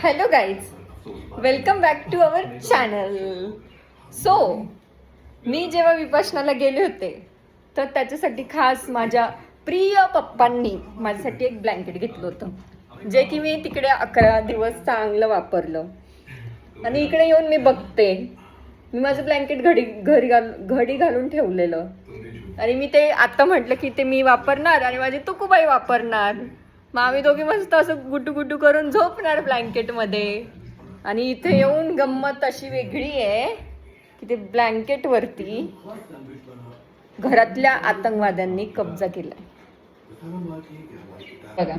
Hello guys, welcome back to our channel. So मी जेव्हा विपाशनाला गेले होते तर त्याच्यासाठी खास माझ्या प्रिय पप्पांनी माझ्यासाठी एक ब्लँकेट घेतलं होतं, जे की मी तिकडे 11 दिवस चांगलं वापरलं. आणि इकडे येऊन मी बघते, मी माझं ब्लँकेट घडी घालून ठेवलेलं. आणि मी ते आता म्हटलं की ते मी वापरणार आणि माझी तुकूबाई वापरणार. मग आम्ही दोघी मस्त असं गुटू गुटू करून झोपणार ब्लँकेटमध्ये. आणि इथे येऊन गंमत अशी वेगळी आहे की ते ब्लँकेटवरती घरातल्या आतंकवाद्यांनी कब्जा केलाय. बघा,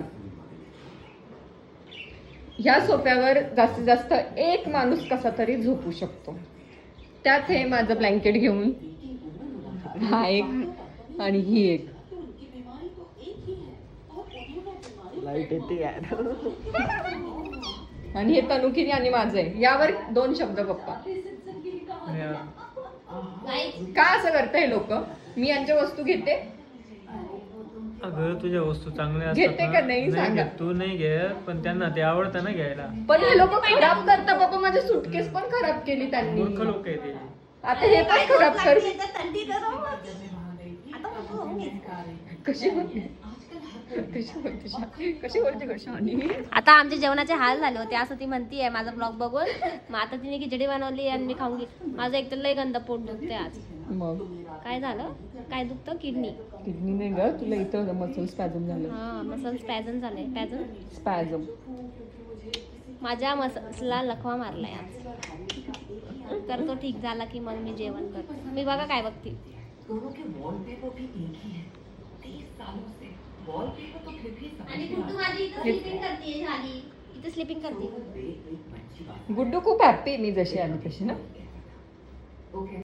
ह्या सोफ्यावर जास्तीत जास्त एक माणूस कसा तरी झोपू शकतो. त्यात हे माझं ब्लँकेट घेऊन हा एक आणि ही एक. लाईट येते यार. आणि हे तनुकिनी आणि माझं आहे. यावर 2 शब्द पप्पा. का असं करते हे लोक? मी यांच्या वस्तू घेते. अगं तुझ्या वस्तू चांगल्या घेते का नाही सांगा. तू नाही घे, पण त्यांना ते आवडतं ना घ्यायला. पण हे लोक खराब करतात बाबा. माझे सुटकेस पण खराब केली त्यांनी. मूर्ख लोक आहे ते. आता हे पण खराब कर. कशी बोलते कशी. आता आमच्या जेवणाचे हाल झाले होते असं ती म्हणतीये माझा ब्लॉग बघून. मग आता तिने खिचडी बनवली आणि मी खाऊन घेतली. माझं एक तर लय गंदा पोट दुखते आज. मग काय झालं? काय दुखतं? किडनी नाही ग, तुला इथं मसल स्पॅझम झालं. हा, मसल स्पॅझम झालंय. स्पॅझम. माझ्या मसलला लखवा मारलाय आज. तर तो ठीक झाला की मग मी जेवण करते. मी बघा काय बघते. इथे स्लिपिंग करते. गुड्डू खूप हॅप्पी मी जशी आली तशी ना.